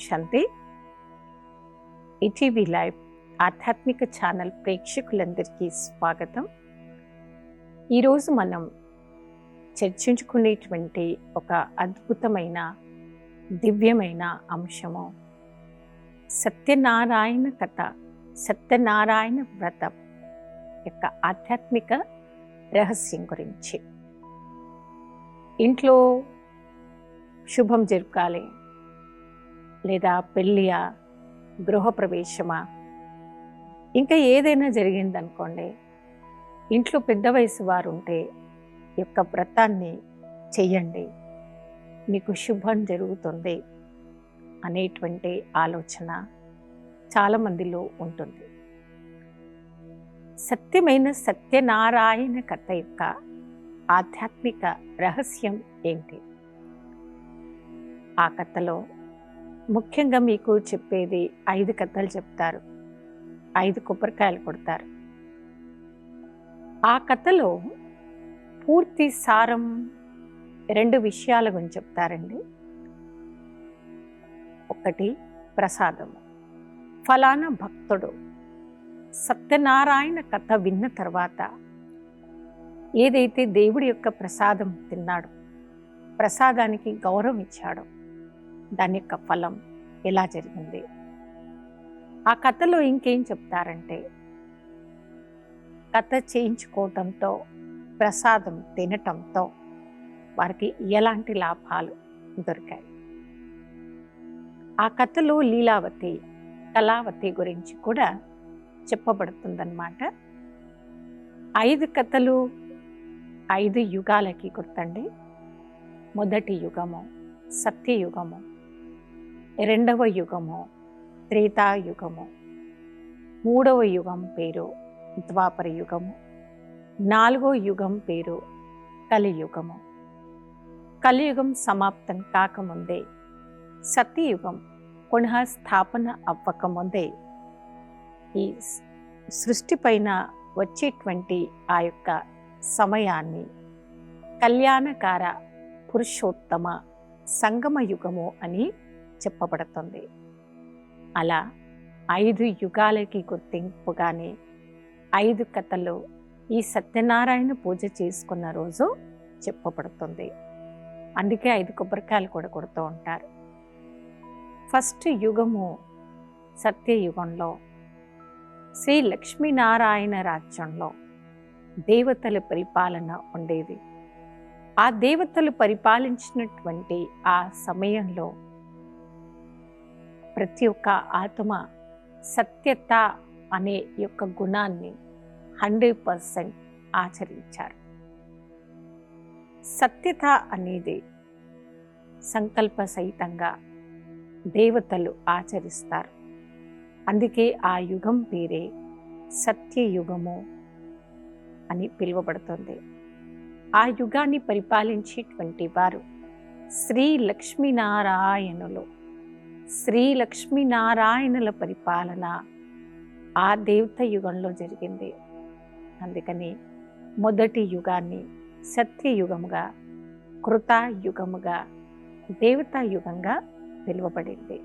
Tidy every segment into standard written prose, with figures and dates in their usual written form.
శాంతి. ETV live ఆధ్యాత్మిక channel ప్రేక్షకులందరికీ స్వాగతం. ఈరోజు మనం చర్చించుకునేటువంటి ఒక అద్భుతమైన దివ్యమైన అంశము సత్యనారాయణ కథ, సత్యనారాయణ వ్రతం యొక్క ఆధ్యాత్మిక రహస్యం గురించి. ఇంట్లో శుభం జరగాలి, లేదా పెళ్ళియా, గృహప్రవేశమా, ఇంకా ఏదైనా జరిగిందనుకోండి, ఇంట్లో పెద్ద వయసు వారు ఉంటే ఈ యొక్క వ్రతాన్ని చెయ్యండి, మీకు శుభం జరుగుతుంది అనేటువంటి ఆలోచన చాలామందిలో ఉంటుంది. సత్యమైన సత్యనారాయణ కథ యొక్క ఆధ్యాత్మిక రహస్యం ఏంటి? ఆ కథలో ముఖ్యంగా మీకు చెప్పేది 5 కథలు చెప్తారు, 5 కొబ్బరికాయలు కొడతారు. ఆ కథలో పూర్తి సారం 2 విషయాల గురించి చెప్తారండి. ఒకటి ప్రసాదము. ఫలానా భక్తుడు సత్యనారాయణ కథ విన్న తర్వాత ఏదైతే దేవుడి యొక్క ప్రసాదం తిన్నాడో, ప్రసాదానికి గౌరవం ఇచ్చాడో, దాని యొక్క ఫలం ఎలా జరిగింది. ఆ కథలో ఇంకేం చెప్తారంటే, కథ చేయించుకోవటంతో, ప్రసాదం తినటంతో వారికి ఎలాంటి లాభాలు దొరికాయి. ఆ కథలో లీలావతి, కళావతి గురించి కూడా చెప్పబడుతుందన్నమాట. 5 కథలు 5 యుగాలకి గుర్తండి. మొదటి యుగము సత్యయుగము, 2వ యుగము త్రేతాయుగము, 3వ యుగం పేరు ద్వాపర యుగము, 4వ యుగం పేరు కలియుగము. కలియుగం సమాప్తం కాకముందే, సత్యయుగం పునః స్థాపన అవ్వకముందే ఈ సృష్టి పైన వచ్చేటువంటి ఆ యొక్క సమయాన్ని కళ్యాణకార పురుషోత్తమ సంగమ యుగము అని చెప్పబడుతుంది. అలా 5 యుగాలకి గుర్తింపుగానే 5 కథలు ఈ సత్యనారాయణ పూజ చేసుకున్న రోజు చెప్పబడుతుంది. అందుకే 5 కొబ్బరికాయలు కూడా కొడుతూ ఉంటారు. ఫస్ట్ యుగము సత్యయుగంలో శ్రీ లక్ష్మీనారాయణ రాజ్యంలో దేవతల పరిపాలన ఉండేది. ఆ దేవతలు పరిపాలించినటువంటి ఆ సమయంలో ప్రతి ఒక్క ఆత్మ సత్యత అనే యొక్క గుణాన్ని 100% ఆచరించారు. సత్యత అనేది సంకల్ప సహితంగా దేవతలు ఆచరిస్తారు. అందుకే ఆ యుగం పేరే సత్యయుగము అని పిలువబడుతుంది. ఆ యుగాన్ని పరిపాలించేటువంటి వారు శ్రీ లక్ష్మీనారాయణులు. శ్రీ లక్ష్మీనారాయణుల పరిపాలన ఆ దేవత యుగంలో జరిగింది. అందుకని మొదటి యుగాన్ని సత్యయుగముగా, కృతాయుగముగా, దేవతా యుగంగా పిలువబడింది.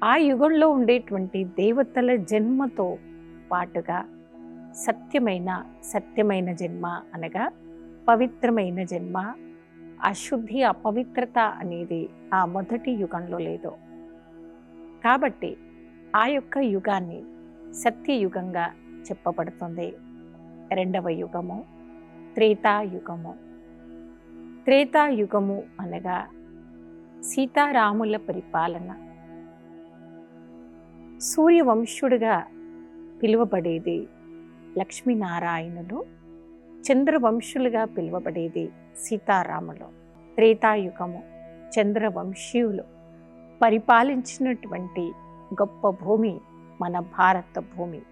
ఆ యుగంలో ఉండేటువంటి దేవతల జన్మతో పాటుగా సత్యమైన జన్మ అనగా పవిత్రమైన జన్మ, అశుద్ధి అపవిత్రత అనేది ఆ మొదటి యుగంలో లేదు. కాబట్టి ఆ యొక్క యుగాన్ని సత్యయుగంగా చెప్పబడుతుంది. 2వ యుగము త్రేతాయుగము. త్రేతాయుగము అనగా సీతారాముల పరిపాలన. సూర్యవంశుడుగా పిలువబడేది లక్ష్మీనారాయణులు, చంద్రవంశులుగా పిలువబడేది సీతారాములు. త్రేతాయుగము చంద్రవంశీయులు పరిపాలించినటువంటి గొప్ప భూమి మన భారత భూమి.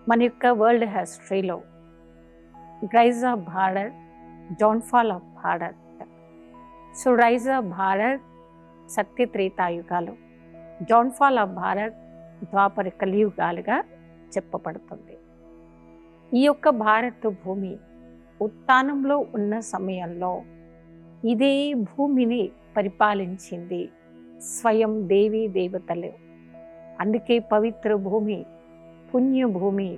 మన యొక్క వరల్డ్ హిస్టరీలో rise of Bharat, downfall of Bharat. So rise of Bharat సత్య త్రేతాయుగాలు, డౌన్ఫాల్ ఆఫ్ భారత్ ద్వాపర కలియుగాలుగా చెప్పబడుతుంది. ఈ యొక్క భారత భూమి ఉత్థానంలో ఉన్న సమయంలో ఇదే భూమిని పరిపాలించింది స్వయం దేవీ దేవతలు. అందుకే పవిత్ర భూమి, పుణ్యభూమి,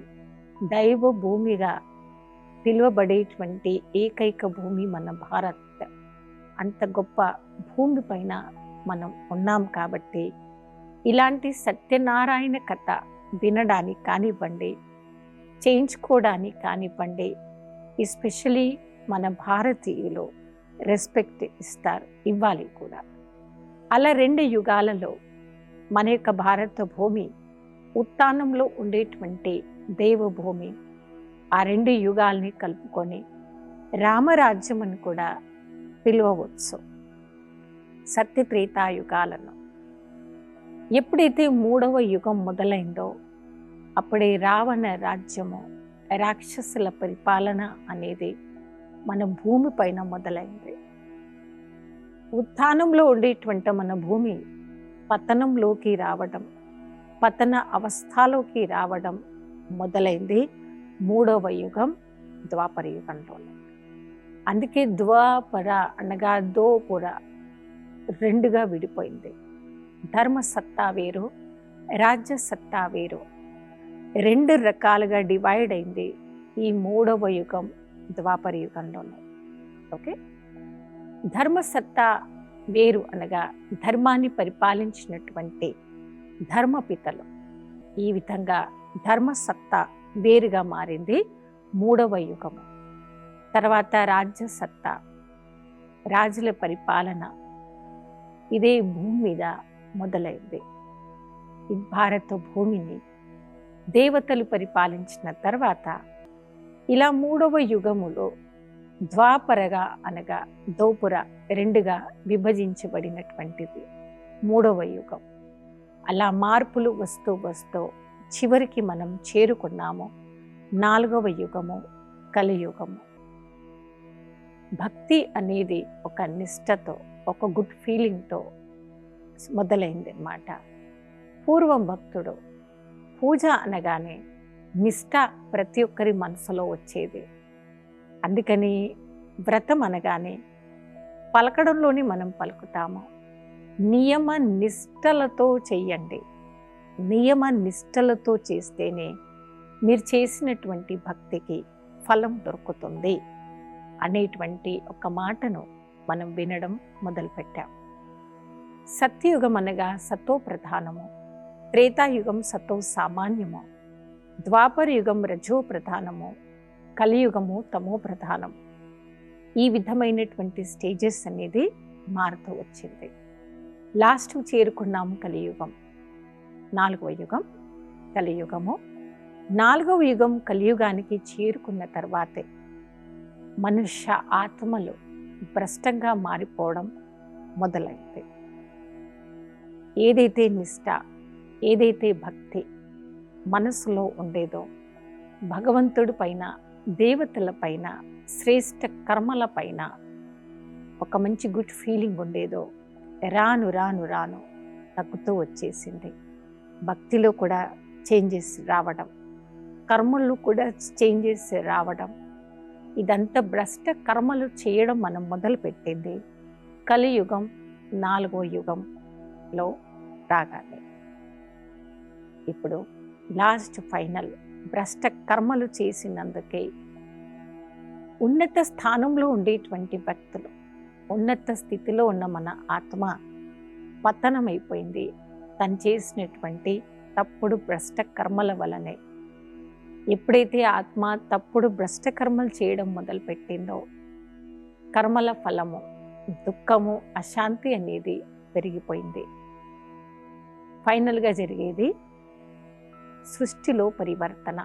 దైవ భూమిగా పిలువబడేటువంటి ఏకైక భూమి మన భారత్. అంత గొప్ప భూమి పైన మనం ఉన్నాం కాబట్టి ఇలాంటి సత్యనారాయణ కథ వినడానికి కానివ్వండి, చేయించుకోవడానికి కానివ్వండి, ఎస్పెషలీ మన భారతీయులు రెస్పెక్ట్ ఇస్తారు, ఇవ్వాలి కూడా. అలా 2 యుగాలలో మన యొక్క భారత భూమి ఉత్తానంలో ఉండేటువంటి దేవభూమి, ఆ 2 యుగాల్ని కలుపుకొని రామరాజ్యం అని కూడా పిలువవచ్చు. సత్యత్రేతాయుగాలను ఎప్పుడైతే 3వ యుగం మొదలైందో అప్పుడే రావణ రాజ్యము, రాక్షసుల పరిపాలన అనేది మన భూమి పైన మొదలైంది. ఉత్థానంలో ఉండేటువంటి మన భూమి పతనంలోకి రావడం, పతన అవస్థలోకి రావడం మొదలైంది 3వ యుగం ద్వాపర యుగంలో. అందుకే ద్వాపర అనగా దోపుర 2గా విడిపోయింది. ధర్మసత్తా వేరు, రాజ్యసత్తా వేరు, 2 రకాలుగా డివైడ్ అయింది ఈ 3వ యుగం ద్వాపర యుగంలోనే. ఓకే, ధర్మసత్తా వేరు అనగా ధర్మాన్ని పరిపాలించినటువంటి ధర్మపితలు. ఈ విధంగా ధర్మసత్తా వేరుగా మారింది 3వ యుగము. తర్వాత రాజ్యసత్తా, రాజుల పరిపాలన ఇదే భూమి మీద మొదలైంది. ఈ భారత భూమిని దేవతలు పరిపాలించిన తర్వాత ఇలా 3వ యుగములో ద్వాపరగా అనగా దోపుర 2గా విభజించబడినటువంటిది 3వ యుగం. అలా మార్పులు వస్తూ వస్తూ చివరికి మనం చేరుకున్నాము 4వ యుగము, కలియుగము. భక్తి అనేది ఒక నిష్టతో, ఒక గుడ్ ఫీలింగ్తో మొదలైంది అన్నమాట. పూర్వం భక్తుడు పూజ అనగానే నిష్ట ప్రతి ఒక్కరి మనసులో వచ్చేది. అందుకని వ్రతం అనగానే పలకడంలోని మనం పలుకుతాము. నియమ నిష్టలతో చెయ్యండి, నియమ నిష్టలతో చేస్తేనే మీరు చేసినటువంటి భక్తికి ఫలం దొరుకుతుంది అనేటువంటి ఒక మాటను మనం వినడం మొదలుపెట్టాం. సత్యయుగం అనగా సతో ప్రధానము, త్రేతాయుగం సతో సామాన్యము, ద్వాపర యుగం రజో ప్రధానము, కలియుగము తమో ప్రధానము. ఈ విధమైనటువంటి స్టేజెస్ అనేది మారుతూ వచ్చింది. లాస్ట్ చేరుకున్నాము కలియుగం, 4వ యుగం కలియుగము. 4వ యుగం కలియుగానికి చేరుకున్న తర్వాతే మనుష్య ఆత్మలు భ్రష్టంగా మారిపోవడం మొదలైంది. ఏదైతే నిష్ట, ఏదైతే భక్తి మనసులో ఉండేదో, భగవంతుడి పైన, దేవతల పైన, శ్రేష్ఠ కర్మల పైన ఒక మంచి గుడ్ ఫీలింగ్ ఉండేదో రాను రాను రాను తగ్గుతూ వచ్చేసింది. భక్తిలో కూడా చేంజెస్ రావడం, కర్మల్లో కూడా చేంజెస్ రావడం, ఇదంతా భ్రష్ట కర్మలు చేయడం మనం మొదలుపెట్టింది కలియుగం 4వ యుగంలో రాగానే. ఇప్పుడు లాస్ట్ ఫైనల్ భ్రష్ట కర్మలు చేసినందుకే ఉన్నత స్థానంలో ఉండేటువంటి భక్తులు, ఉన్నత స్థితిలో ఉన్న మన ఆత్మ పతనమైపోయింది తను చేసినటువంటి తప్పుడు భ్రష్ట కర్మల వలనే. ఎప్పుడైతే ఆత్మ తప్పుడు భ్రష్ట కర్మలు చేయడం మొదలుపెట్టిందో కర్మల ఫలము దుఃఖము, అశాంతి అనేది పెరిగిపోయింది. ఫైనల్గా జరిగేది సృష్టిలో పరివర్తన.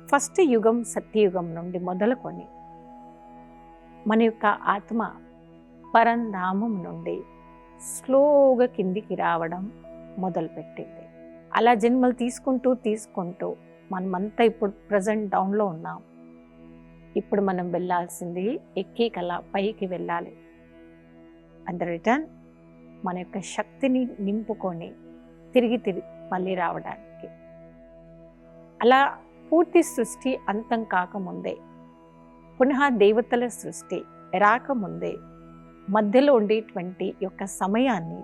ఫస్ట్ యుగం సత్యయుగం నుండి మొదలుకొని మన యొక్క ఆత్మ పరంధామం నుండి స్లోగా కిందికి రావడం మొదలుపెట్టింది. అలా జన్మలు తీసుకుంటూ తీసుకుంటూ మనమంతా ఇప్పుడు ప్రజెంట్ డౌన్లో ఉన్నాం. ఇప్పుడు మనం వెళ్ళాల్సింది ఎక్కి కలా పైకి వెళ్ళాలి. అండ్ రిటర్న్ మన యొక్క శక్తిని నింపుకొని తిరిగి మళ్ళీ రావడానికి. అలా పూర్తి సృష్టి అంతం కాకముందే, పునః దేవతల సృష్టి రాకముందే మధ్యలో ఉండేటువంటి యొక్క సమయాన్ని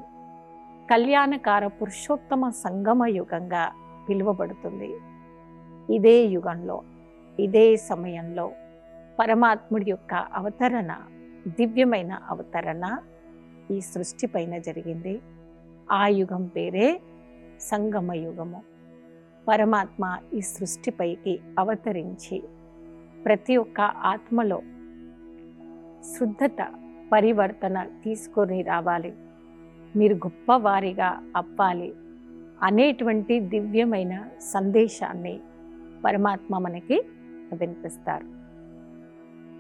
కళ్యాణకార పురుషోత్తమ సంగమ యుగంగా పిలువబడుతుంది. ఇదే యుగంలో, ఇదే సమయంలో పరమాత్ముడి యొక్క అవతరణ, దివ్యమైన అవతరణ ఈ సృష్టి పైన జరిగింది. ఆ యుగం పేరే సంగమ యుగము. పరమాత్మ ఈ సృష్టిపైకి అవతరించి ప్రతి ఒక్క ఆత్మలో శుద్ధత, పరివర్తన తీసుకొని రావాలి, మీరు గొప్పవారిగా అవ్వాలి అనేటువంటి దివ్యమైన సందేశాన్ని పరమాత్మ మనకి వినిపిస్తారు.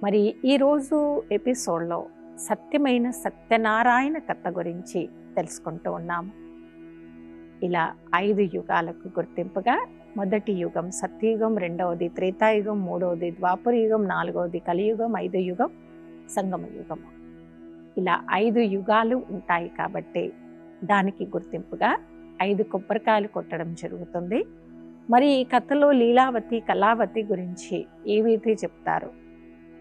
మరి ఈరోజు ఎపిసోడ్లో సత్యమైన సత్యనారాయణ కథ గురించి తెలుసుకుంటూ ఉన్నాము. ఇలా 5 యుగాలకు గుర్తింపుగా మొదటి యుగం సత్యయుగం, రెండవది త్రేతాయుగం, మూడవది ద్వాపర యుగం, నాలుగవది కలియుగం, 5వ యుగం సంగమ యుగం. ఇలా 5 యుగాలు ఉంటాయి కాబట్టి దానికి గుర్తింపుగా 5 కొబ్బరికాయలు కొట్టడం జరుగుతుంది. మరి ఈ కథలో లీలావతి, కళావతి గురించి ఏవైతే చెప్తారో,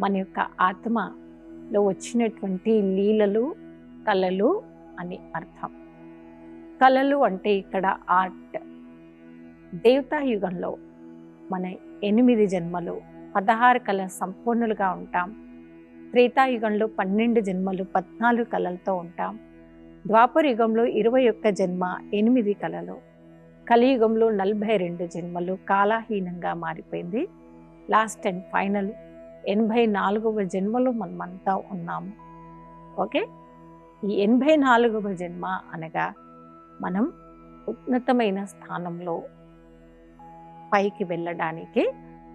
మన యొక్క ఆత్మలో వచ్చినటువంటి లీలలు, కళలు అని అర్థం. కళలు అంటే ఇక్కడ ఆర్ట్. దేవతాయుగంలో మన 8 జన్మలు 16 కళ సంపూర్ణులుగా ఉంటాం. త్రేతాయుగంలో 12 జన్మలు 14 కళలతో ఉంటాం. ద్వాపర యుగంలో 21 జన్మ 8 కళలు. కలియుగంలో 42 జన్మలు కాలహీనంగా మారిపోయింది. లాస్ట్ అండ్ ఫైనల్ 84వ జన్మలో మనమంతా ఉన్నాము. ఓకే, ఈ 84వ జన్మ అనగా మనం ఉన్నతమైన స్థానంలో పైకి వెళ్ళడానికి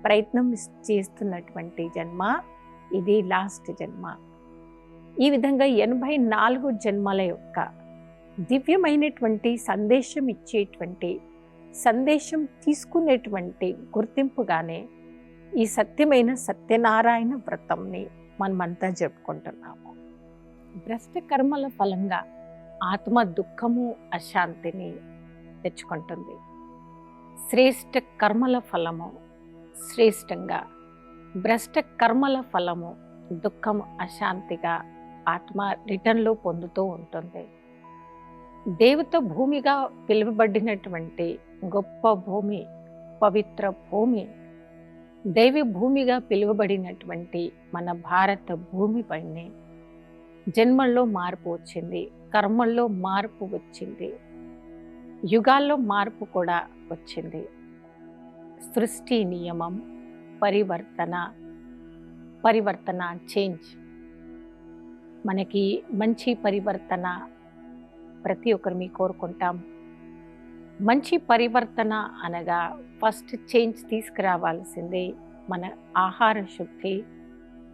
ప్రయత్నం చేస్తున్నటువంటి జన్మ ఇది, లాస్ట్ జన్మ. ఈ విధంగా 84 జన్మల యొక్క దివ్యమైనటువంటి సందేశం ఇచ్చేటువంటి, సందేశం తీసుకునేటువంటి గుర్తింపుగానే ఈ సత్యమైన సత్యనారాయణ వ్రతంని మనమంతా జరుపుకుంటున్నాము. భ్రష్ట కర్మల ఫలంగా ఆత్మ దుఃఖము, అశాంతిని తెచ్చుకుంటుంది. శ్రేష్ఠ కర్మల ఫలము శ్రేష్టంగా, భ్రష్ట కర్మల ఫలము దుఃఖం, అశాంతిగా ఆత్మ రిటర్న్లో పొందుతూ ఉంటుంది. దేవత భూమిగా పిలువబడినటువంటి గొప్ప భూమి, పవిత్ర భూమి, దైవ భూమిగా పిలువబడినటువంటి మన భారత భూమిపైనే జన్మల్లో మార్పు వచ్చింది, కర్మల్లో మార్పు వచ్చింది, యుగాల్లో మార్పు కూడా వచ్చింది. సృష్టి నియమం పరివర్తన చేంజ్. మనకి మంచి పరివర్తన ప్రతి ఒక్కరిని కోరుకుంటాం. మంచి పరివర్తన అనగా ఫస్ట్ చేంజ్ తీసుకురావాల్సిందే మన ఆహార శుద్ధి,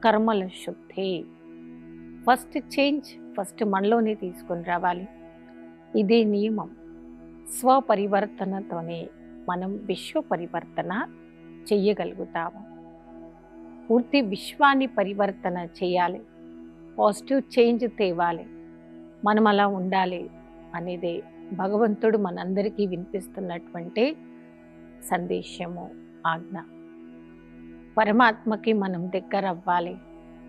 కర్మల శుద్ధి. ఫస్ట్ చేంజ్ ఫస్ట్ మనలోనే తీసుకొని రావాలి. ఇదే నియమం. స్వపరివర్తనతోనే మనం విశ్వ పరివర్తన చెయ్యగలుగుతాము. పూర్తి విశ్వాన్ని పరివర్తన చేయాలి, పాజిటివ్ చేంజ్ తేవాలి, మనం అలా ఉండాలి అనేదే భగవంతుడు మనందరికీ వినిపిస్తున్నటువంటి సందేశము, ఆజ్ఞ. పరమాత్మకి మనం దగ్గర అవ్వాలి,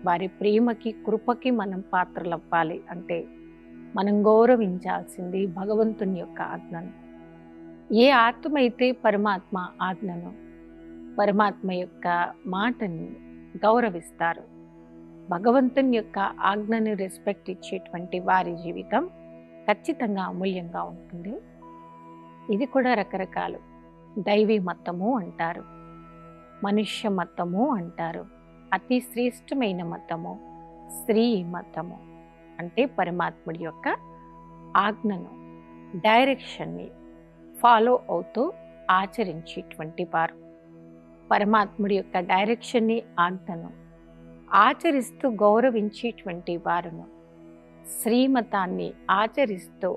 వారి ప్రేమకి, కృపకి మనం పాత్రలు అవ్వాలి. అంటే మనం గౌరవించాల్సింది భగవంతుని యొక్క ఆజ్ఞను. ఏ ఆత్మ అయితే పరమాత్మ ఆజ్ఞను, పరమాత్మ యొక్క మాటని గౌరవిస్తారు, భగవంతుని యొక్క ఆజ్ఞను రెస్పెక్ట్ ఇచ్చేటువంటి వారి జీవితం ఖచ్చితంగా అమూల్యంగా ఉంటుంది. ఇది కూడా రకరకాలు. దైవీ మతము అంటారు, మనుష్య మతము అంటారు, అతి శ్రేష్టమైన మతము శ్రీ మతము. అంటే పరమాత్ముడి యొక్క ఆజ్ఞను, డైరెక్షన్ని ఫాలో అవుతూ ఆచరించేటువంటి వారు, పరమాత్ముడి యొక్క డైరెక్షన్ని, ఆజ్ఞను ఆచరిస్తూ గౌరవించేటువంటి వారును శ్రీమతాన్ని ఆచరిస్తూ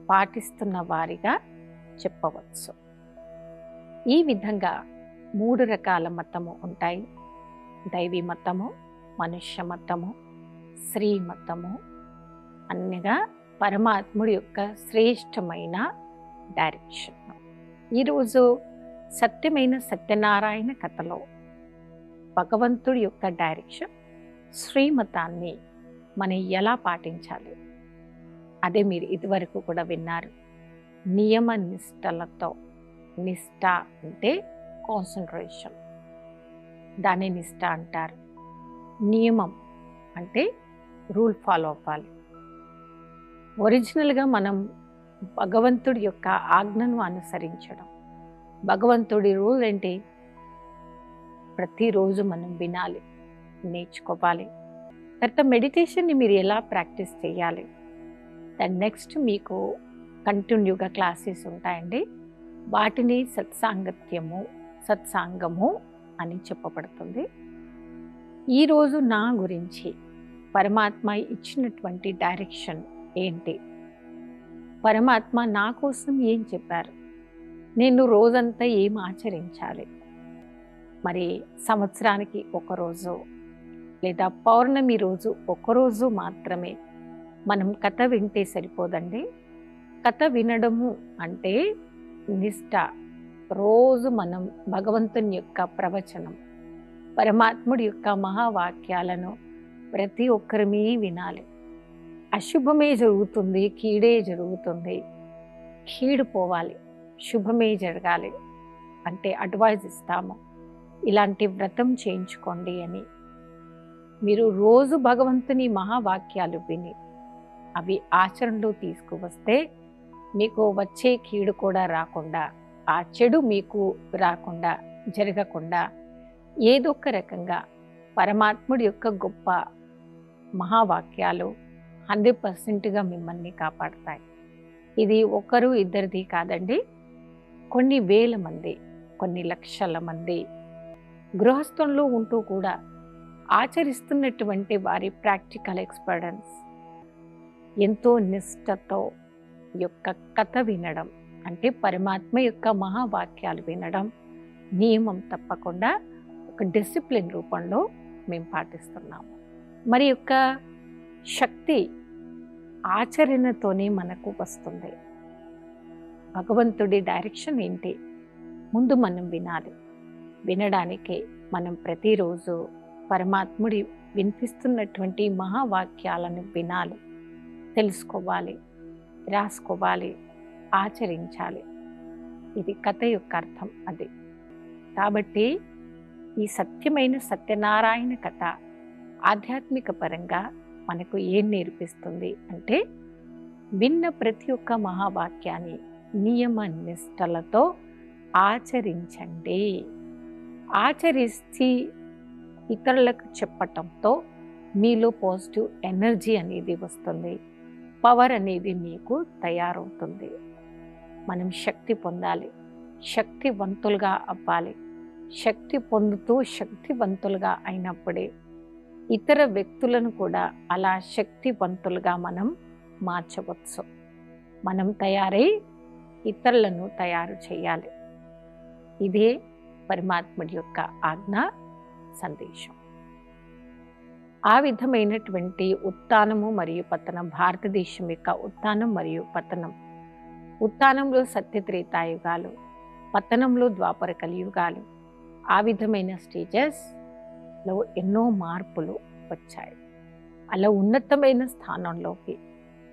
పాటిస్తున్న వారిగా చెప్పవచ్చు. ఈ విధంగా 3 రకాల మతము ఉంటాయి. దైవీ మతము, మనుష్య మతము, శ్రీ మతము. అన్నగా పరమాత్ముడి యొక్క శ్రేష్టమైన డైరెక్షన్. ఈరోజు సత్యమైన సత్యనారాయణ కథలో భగవంతుడి యొక్క డైరెక్షన్, శ్రీమతాన్ని మనం ఎలా పాటించాలి? అదే మీరు ఇదివరకు కూడా విన్నారు. నియమ నిష్టలతో. నిష్ట అంటే కాన్సన్ట్రేషన్, దాన్ని నిష్ట అంటారు. నియమం అంటే రూల్ ఫాలో అవ్వాలి. ఒరిజినల్గా మనం భగవంతుడి యొక్క ఆజ్ఞను అనుసరించడం. భగవంతుడి రూల్ ఏంటి? ప్రతిరోజు మనం వినాలి, నేర్చుకోవాలి. తర్వాత మెడిటేషన్ని మీరు ఎలా ప్రాక్టీస్ చేయాలి? దాని నెక్స్ట్ మీకు కంటిన్యూగా క్లాసెస్ ఉంటాయండి. వాటిని సత్సాంగము అని చెప్పబడుతుంది. ఈరోజు నా గురించి పరమాత్మ ఇచ్చినటువంటి డైరెక్షన్ ఏంటి? పరమాత్మ నా కోసం ఏం చెప్పారు? నేను రోజంతా ఏం ఆచరించాలి? మరి సంవత్సరానికి ఒకరోజు లేదా పౌర్ణమి రోజు ఒకరోజు మాత్రమే మనం కథ వింటే సరిపోదండి. కథ వినడము అంటే నిష్ట. రోజు మనం భగవంతుని యొక్క ప్రవచనం, పరమాత్ముడి యొక్క మహావాక్యాలను ప్రతి ఒక్కరిమీ వినాలి. అశుభమే జరుగుతుంది, కీడే జరుగుతుంది, కీడు పోవాలి, శుభమే జరగాలి అంటే అడ్వైజ్ ఇస్తాము. ఇలాంటి వ్రతం చేయించుకోండి అని. మీరు రోజు భగవంతుని మహావాక్యాలు విని అవి ఆచరణలో తీసుకువస్తే మీకు వచ్చే కీడు కూడా రాకుండా, ఆ చెడు మీకు రాకుండా, జరగకుండా ఏదో ఒక రకంగా పరమాత్ముడి యొక్క గొప్ప మహావాక్యాలు 100%గా మిమ్మల్ని కాపాడతాయి. ఇది ఒకరు ఇద్దరిది కాదండి. కొన్ని వేల మంది, కొన్ని లక్షల మంది గృహస్థంలో ఉంటూ కూడా ఆచరిస్తున్నటువంటి వారి ప్రాక్టికల్ ఎక్స్పీరియన్స్ ఎంతో నిష్ఠతో యొక్క కథ వినడం అంటే పరమాత్మ యొక్క మహావాక్యాలు వినడం, నియమం తప్పకుండా ఒక డిసిప్లిన్ రూపంలో మేము పాటిస్తున్నాము. మరి యొక్క శక్తి ఆచరణతోనే మనకు వస్తుంది. భగవంతుడి డైరెక్షన్ ఏంటి? ముందు మనం వినాలి. వినడానికే మనం ప్రతిరోజు పరమాత్ముడి వినిపిస్తున్నటువంటి మహావాక్యాలను వినాలి, తెలుసుకోవాలి, రాసుకోవాలి, ఆచరించాలి. ఇది కథ యొక్క అర్థం అది. కాబట్టి ఈ సత్యమైన సత్యనారాయణ కథ ఆధ్యాత్మిక పరంగా మనకు ఏం నేర్పిస్తుంది అంటే, విన్న ప్రతి ఒక్క మహావాక్యాన్ని నియమ నిష్టలతో ఆచరించండి. ఆచరించి ఇతరులకు చెప్పటంతో మీలో పాజిటివ్ ఎనర్జీ అనేది వస్తుంది, పవర్ అనేది మీకు తయారవుతుంది. మనం శక్తి పొందాలి, శక్తివంతులుగా అవ్వాలి. శక్తి పొందుతూ శక్తివంతులుగా అయినప్పుడే ఇతర వ్యక్తులను కూడా అలా శక్తివంతులుగా మనం మార్చవచ్చు. మనం తయారై ఇతరులను తయారు చేయాలి. ఇదే పరమాత్ముడి యొక్క ఆజ్ఞ, సందేశం. ఆ విధమైనటువంటి ఉత్థానము మరియు పతనం, భారతదేశం యొక్క ఉత్థానం మరియు పతనం. ఉత్థానంలో సత్యత్రేతాయుగాలు, పతనంలో ద్వాపర కలియుగాలు. ఆ విధమైన స్టేజెస్లో ఎన్నో మార్పులు వచ్చాయి. అలా ఉన్నతమైన స్థానంలోకి,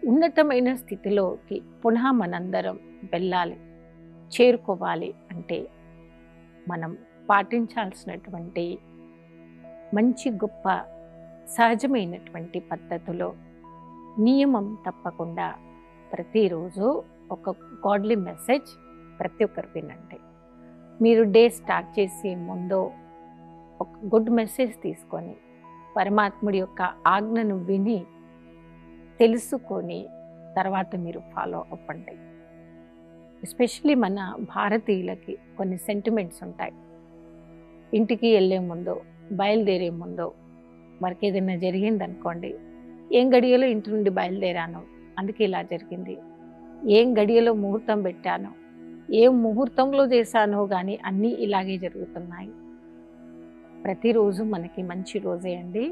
ఉన్నతమైన స్థితిలోకి పునః మనందరం వెళ్ళాలి, చేరుకోవాలి అంటే మనం పాటించాల్సినటువంటి మంచి గొప్ప సహజమైనటువంటి పద్ధతిలో నియమం తప్పకుండా ప్రతిరోజు ఒక గాడ్లీ మెసేజ్ ప్రతి ఒక్కరు వినండి. మీరు డే స్టార్ట్ చేసే ముందు ఒక గుడ్ మెసేజ్ తీసుకొని పరమాత్ముడి యొక్క ఆజ్ఞను విని తెలుసుకొని తర్వాత మీరు ఫాలో అవ్వండి. ఎస్పెషల్లీ మన భారతీయులకి కొన్ని సెంటిమెంట్స్ ఉంటాయి. ఇంటికి వెళ్ళే ముందు, బయలుదేరే ముందు మనకి ఏదైనా జరిగిందనుకోండి, ఏం గడియలో ఇంటి నుండి బయలుదేరాను అందుకే ఇలా జరిగింది, ఏం గడియలో ముహూర్తం పెట్టాను, ఏం ముహూర్తంలో చేశానో కానీ అన్నీ ఇలాగే జరుగుతున్నాయి. ప్రతిరోజు మనకి మంచి రోజే అండి.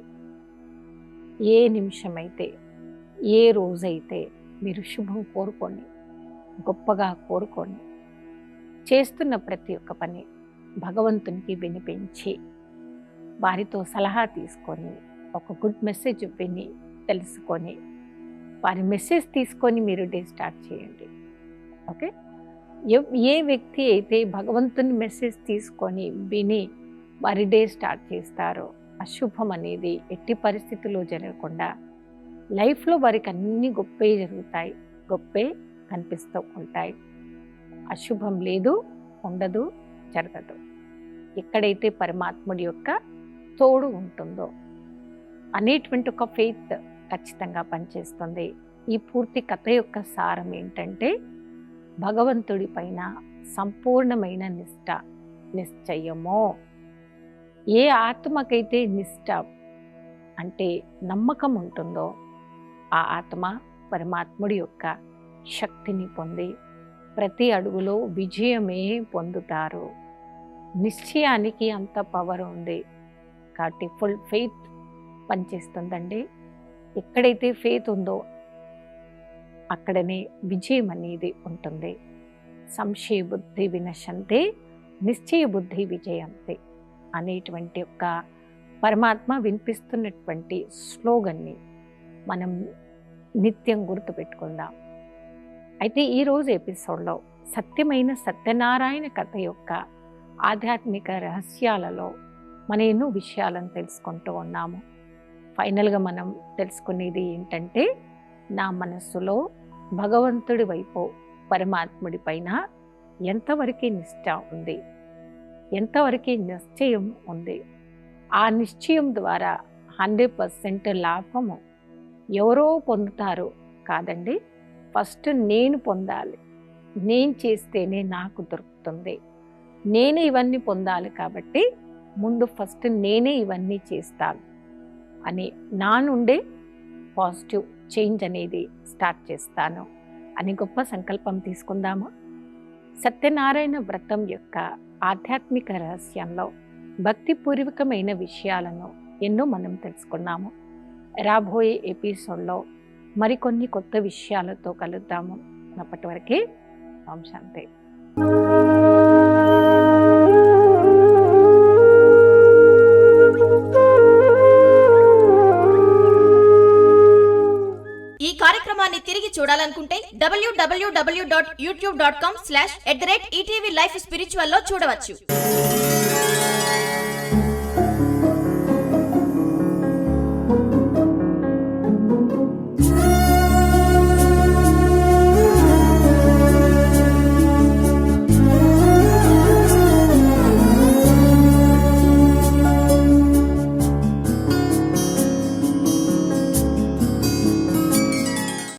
ఏ నిమిషమైతే, ఏ రోజైతే మీరు శుభం కోరుకోండి, గొప్పగా కోరుకోండి. చేస్తున్న ప్రతి ఒక్క పని భగవంతునికి వినిపించి, వారితో సలహా తీసుకొని, ఒక గుడ్ మెసేజ్ విని తెలుసుకొని వారి మెసేజ్ తీసుకొని మీరు డే స్టార్ట్ చేయండి. ఓకే, ఏ వ్యక్తి అయితే భగవంతుని మెసేజ్ తీసుకొని విని వారి డే స్టార్ట్ చేస్తారో అశుభం అనేది ఎట్టి పరిస్థితుల్లో జరగకుండా లైఫ్లో వారికి అన్ని గొప్పే జరుగుతాయి, గొప్పే కనిపిస్తూ ఉంటాయి. అశుభం లేదు, ఉండదు, జరగదు. ఎక్కడైతే పరమాత్ముడి యొక్క తోడు ఉంటుందో అనేటువంటి ఒక ఫెయిత్ ఖచ్చితంగా పనిచేస్తుంది. ఈ పూర్తి కథ యొక్క సారం ఏంటంటే భగవంతుడి పైన సంపూర్ణమైన నిష్ట, నిశ్చయము. ఏ ఆత్మకైతే నిష్ట అంటే నమ్మకం ఉంటుందో ఆ ఆత్మ పరమాత్ముడి యొక్క శక్తిని పొంది ప్రతి అడుగులో విజయమే పొందుతారు. నిశ్చయానికి అంత పవర్ ఉంది కాబట్టి ఫుల్ ఫెయిత్ పనిచేస్తుందండి. ఎక్కడైతే ఫెయిత్ ఉందో అక్కడనే విజయం అనేది ఉంటుంది. సంశయ బుద్ధి వినశంతే, నిశ్చయ బుద్ధి విజయంతే అనేటువంటి యొక్క పరమాత్మ వినిపిస్తున్నటువంటి స్లోగన్ని మనం నిత్యం గుర్తుపెట్టుకుందాం. అయితే ఈరోజు ఎపిసోడ్లో సత్యమైన సత్యనారాయణ కథ యొక్క ఆధ్యాత్మిక రహస్యాలలో మనం ఎన్నో విషయాలను తెలుసుకుంటూ ఉన్నాము. ఫైనల్గా మనం తెలుసుకునేది ఏంటంటే నా మనస్సులో భగవంతుడి వైపు పరమాత్ముడి పైన ఎంతవరకు నిష్ట ఉంది, ఎంతవరకు నిశ్చయం ఉంది. ఆ నిశ్చయం ద్వారా 100% లాభము ఎవరో పొందుతారు కాదండి, ఫస్ట్ నేను పొందాలి. నేను చేస్తేనే నాకు దొరుకుతుంది. నేనే ఇవన్నీ పొందాలి కాబట్టి ముందు ఫస్ట్ నేనే ఇవన్నీ చేస్తాను అని నా నుండే పాజిటివ్ చేంజ్ అనేది స్టార్ట్ చేస్తాను అని గొప్ప సంకల్పం తీసుకుందాము. సత్యనారాయణ వ్రతం యొక్క ఆధ్యాత్మిక రహస్యంలో భక్తిపూర్వకమైన విషయాలను ఎన్నో మనం తెలుసుకున్నాము. రాబోయే ఎపిసోడ్లో మరికొన్ని కొత్త విషయాలతో కలుద్దాము. అప్పటి వరకే ఓం శాంతి. ఈ కార్యక్రమాన్ని తిరిగి చూడాలనుకుంటే www.youtube.com/@ETV Life Spiritual లో చూడవచ్చు.